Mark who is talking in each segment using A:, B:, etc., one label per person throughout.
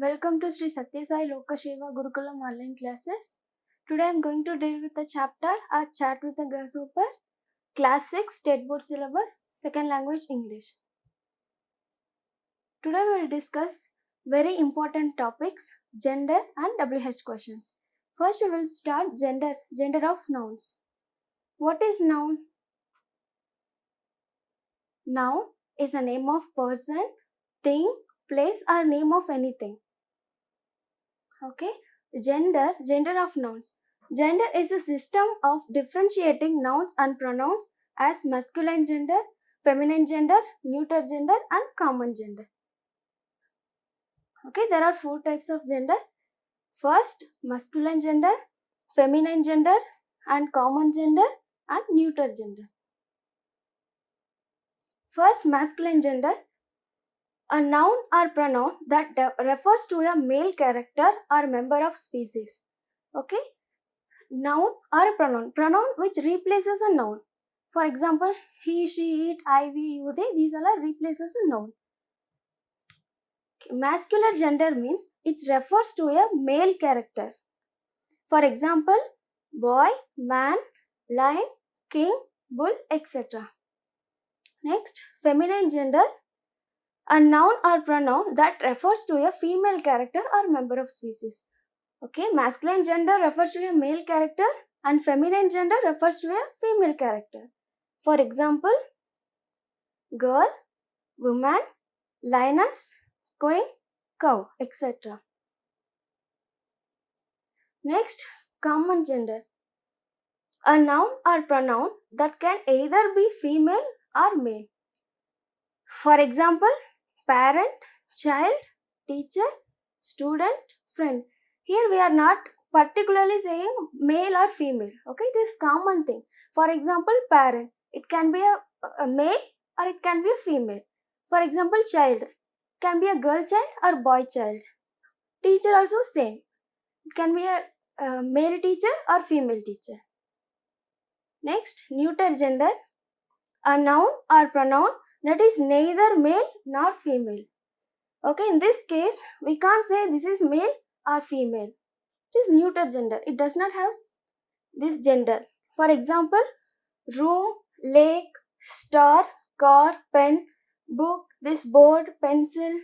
A: Welcome to Sri Satya Sai Lokasheva Gurukulam online classes. Today I am going to deal with the chapter A Chat with a Grasshopper, Class 6 State Board Syllabus, Second Language English. Today we will discuss very important topics, gender and WH questions. First we will start gender of nouns. What is noun? Noun is a name of person, thing, place or name of anything. Okay, gender of nouns. Gender is a system of differentiating nouns and pronouns as masculine gender, feminine gender, neuter gender and common gender. Okay, there are 4 types of gender. First, masculine gender, feminine gender and common gender and neuter gender. First, masculine gender. A noun or pronoun that refers to a male character or member of species. Okay, noun or a pronoun which replaces a noun. For example, he, she, it, I, we, you, they, these all are replaces a noun. Okay. Masculine gender means it refers to a male character. For example, boy, man, lion, king, bull, etc. Next, feminine gender. A noun or pronoun that refers to a female character or member of species. Okay, masculine gender refers to a male character and feminine gender refers to a female character. For example, girl, woman, lioness, queen, cow, etc. Next, common gender. A noun or pronoun that can either be female or male. For example, parent, child, teacher, student, friend. Here we are not particularly saying male or female. Okay, this is common thing. For example, parent. It can be a male or it can be a female. For example, child. It can be a girl child or boy child. Teacher also same. It can be a male teacher or female teacher. Next, neuter gender. A noun or pronoun that is neither male nor female. Okay, in this case, we can't say this is male or female. It is neuter gender. It does not have this gender. For example, room, lake, star, car, pen, book, this board, pencil,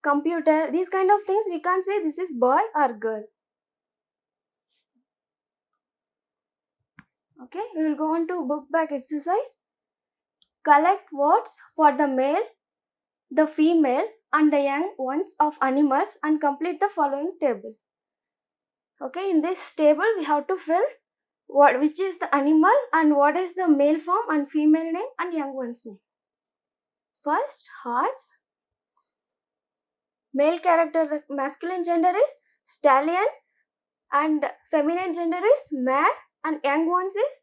A: computer, these kind of things we can't say this is boy or girl. Okay, we will go on to book back exercise. Collect words for the male, the female and the young ones of animals and complete the following table. Okay, in this table we have to fill which is the animal and what is the male form and female name and young one's name. First, horse. Male character, the masculine gender is stallion and feminine gender is mare and young ones is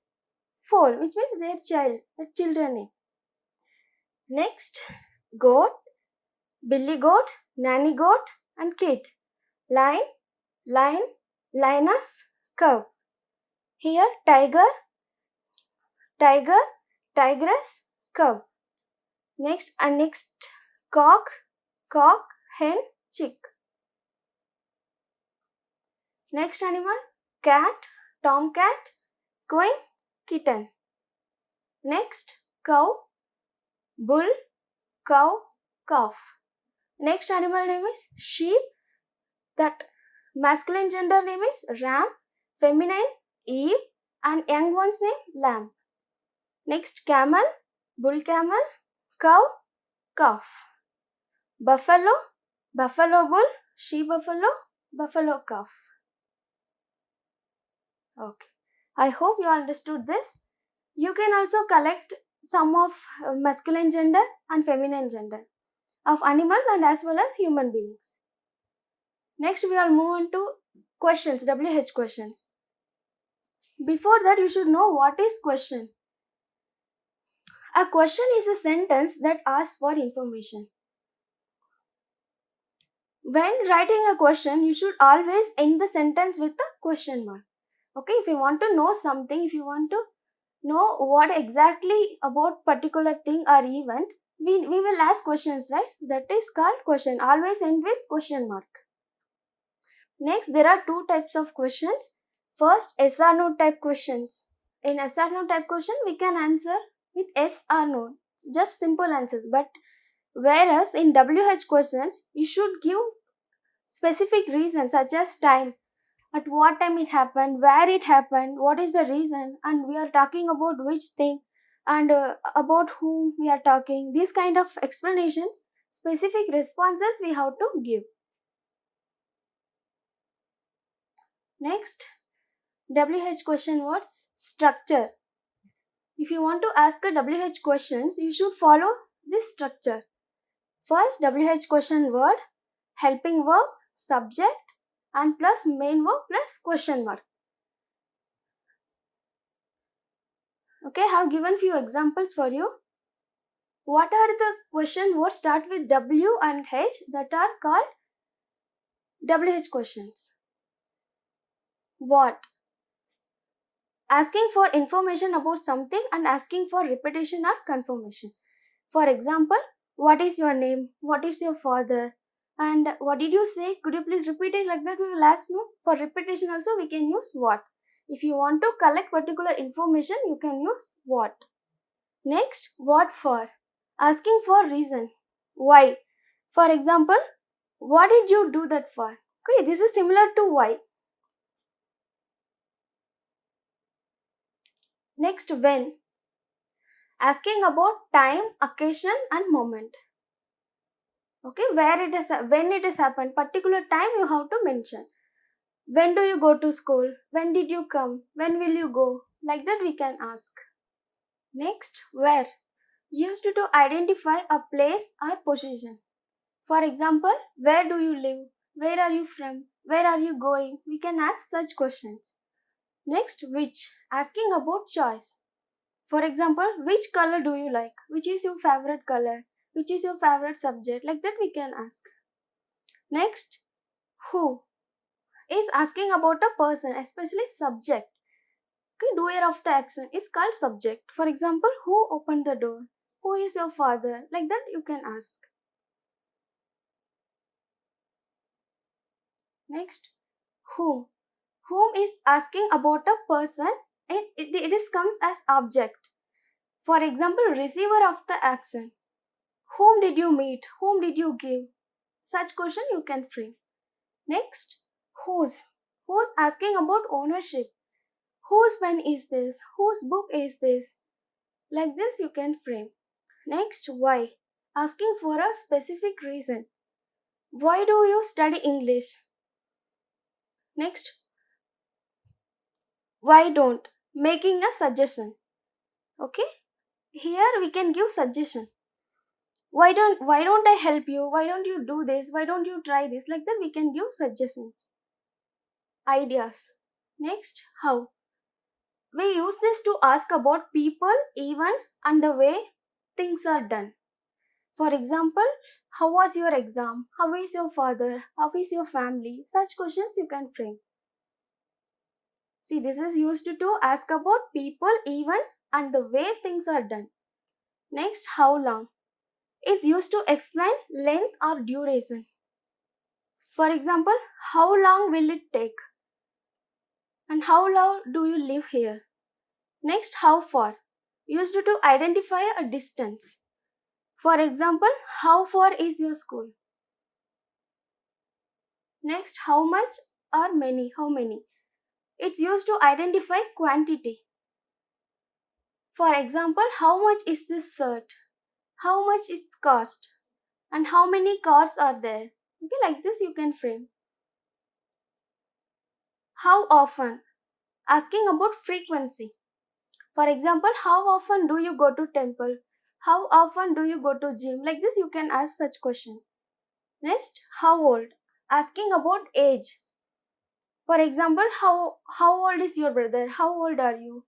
A: foal, which means their child, the children name. Next, goat, billy goat, nanny goat and kid. Lion, lion, lioness, cow. Here, tiger, tiger, tigress, cow. Next, cock, cock, hen, chick. Next animal, cat, tomcat, queen, kitten. Next, cow, bull, cow, calf. Next animal name is sheep. That masculine gender name is ram, feminine Eve and young one's name lamb. Next, camel, bull camel, cow, calf. Buffalo, buffalo bull, she buffalo, buffalo calf. Okay, I hope you understood this. You can also collect some of masculine gender and feminine gender of animals and as well as human beings. Next, we will move on to questions, WH questions. Before that, you should know what is question. A question is a sentence that asks for information. When writing a question, you should always end the sentence with a question mark. Okay, if you want to know something, if you want to know what exactly about particular thing or event, we will ask questions, right? That is called question. Always end with question mark. Next, there are two types of questions. First, yes or no type questions. In yes or no type question, we can answer with yes or no, just simple answers. But whereas in WH questions, you should give specific reasons such as time, at what time it happened, where it happened, what is the reason, and we are talking about which thing, and about whom we are talking. These kind of explanations, specific responses we have to give. Next, WH question words structure. If you want to ask a WH questions, you should follow this structure. First, WH question word, helping verb, subject, and plus main verb plus question mark. Okay, I have given few examples for you. What are the question words start with W and H that are called WH questions? What? Asking for information about something and asking for repetition or confirmation. For example, what is your name? What is your father? And what did you say? Could you please repeat it? Like that we will ask no. For repetition also we can use what. If you want to collect particular information, you can use what. Next, what for? Asking for reason. Why? For example, what did you do that for? Okay, this is similar to why. Next, when. Asking about time, occasion, and moment. Okay, where it is, when it has happened, particular time you have to mention. When do you go to school? When did you come? When will you go? Like that we can ask. Next, where. Used to identify a place or position. For example, where do you live? Where are you from? Where are you going? We can ask such questions. Next, which. Asking about choice. For example, which color do you like? Which is your favorite color? Which is your favorite subject? Like that we can ask. Next, who is asking about a person, especially subject. Okay, doer of the action is called subject. For example, who opened the door? Who is your father? Like that you can ask. Next, whom. Whom is asking about a person. It is comes as object. For example, receiver of the action. Whom did you meet? Whom did you give? Such question you can frame. Next, whose. Who's asking about ownership. Whose pen is this? Whose book is this? Like this you can frame. Next, why. Asking for a specific reason. Why do you study English? Next, why don't. Making a suggestion. Okay? Here we can give suggestion. Why don't I help you? Why don't you do this? Why don't you try this? Like that we can give suggestions. Ideas. Next, how. We use this to ask about people, events, and the way things are done. For example, how was your exam? How is your father? How is your family? Such questions you can frame. See, this is used to ask about people, events, and the way things are done. Next, how long. It's used to explain length or duration. For example, how long will it take? And how long do you live here? Next, how far. Used to identify a distance. For example, how far is your school? Next, how much or many? How many? It's used to identify quantity. For example, how much is this shirt? How much it cost? And how many cars are there? Okay, like this you can frame. How often? Asking about frequency. For example, how often do you go to temple? How often do you go to gym? Like this you can ask such question. Next, how old? Asking about age. For example, how old is your brother? How old are you?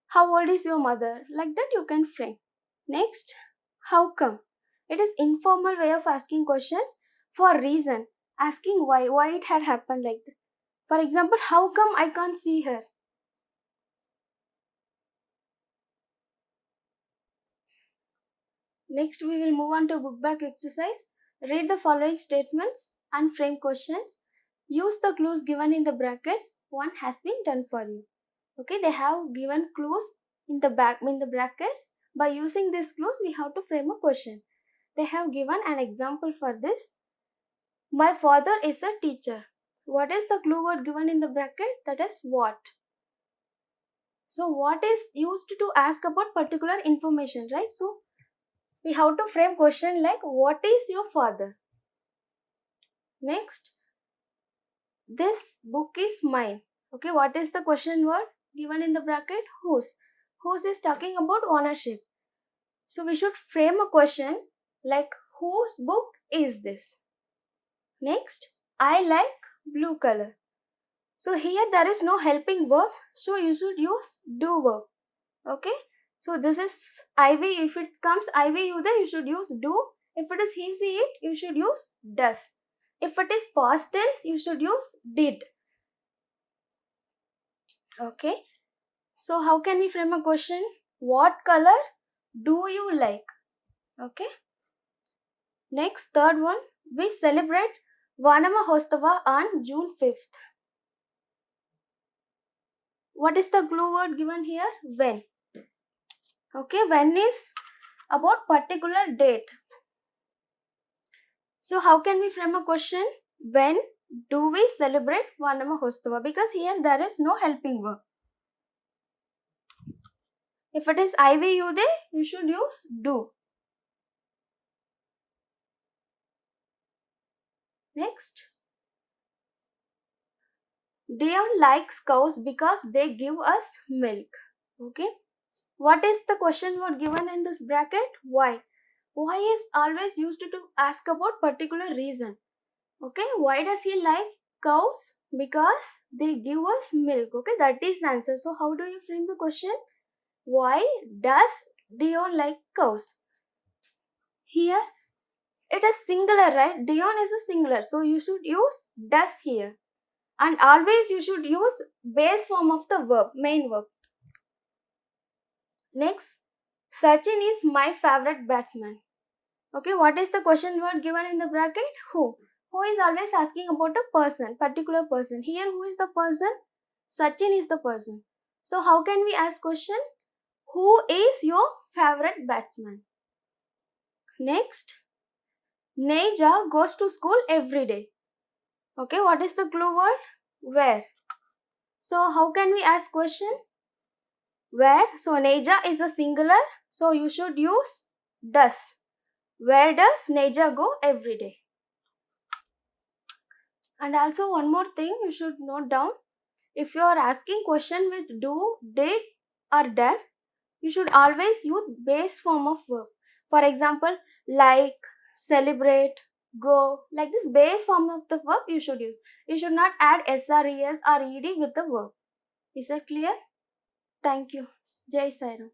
A: How old is your mother? Like that you can frame. Next, how come? It is informal way of asking questions for reason. Asking why it had happened like that. For example, how come I can't see her? Next, we will move on to book back exercise. Read the following statements and frame questions. use the clues given in the brackets. One has been done for you. Okay, they have given clues in the brackets. By using these clues, we have to frame a question. They have given an example for this. My father is a teacher. What is the clue word given in the bracket? That is what. So what is used to ask about particular information, right? So we have to frame question like, what is your father? Next, this book is mine. Okay, what is the question word given in the bracket? Whose. Whose is talking about ownership. So we should frame a question like, whose book is this? Next, I like blue color. So here there is no helping verb, so you should use do verb. Okay, so this is IV. If it comes IVU, then you should use do. If it is he, see, it, you should use does. If it is past tense, you should use did. Okay, so how can we frame a question? What color do you like? Okay. Next, third one, we celebrate Vanamahostava on June 5th. What is the clue word given here? When. Okay, when is about particular date. So how can we frame a question? When do we celebrate Vanamahostava? Because here there is no helping verb. If it is IVU, then you should use do. Next, Dion likes cows because they give us milk. Okay. What is the question word given in this bracket? Why? Why is always used to ask about particular reason. Okay. Why does he like cows? Because they give us milk. Okay. That is the answer. So how do you frame the question? Why does Dion like cows? Here it is singular, right? Dion is a singular. So you should use does here. And always you should use base form of the verb, main verb. Next, Sachin is my favorite batsman. Okay, what is the question word given in the bracket? Who? Who is always asking about a person, particular person. Here, who is the person? Sachin is the person. So, how can we ask question? Who is your favorite batsman? Next, Neja goes to school every day. Okay, what is the clue word? Where? So, how can we ask question? Where? So, Neja is a singular. So, you should use does. Where does Neja go every day? And also one more thing you should note down. If you are asking question with do, did or does, you should always use base form of verb. For example, like, celebrate, go. Like this base form of the verb you should use. You should not add SR, ES or ED with the verb. Is that clear? Thank you. Jai Sairam.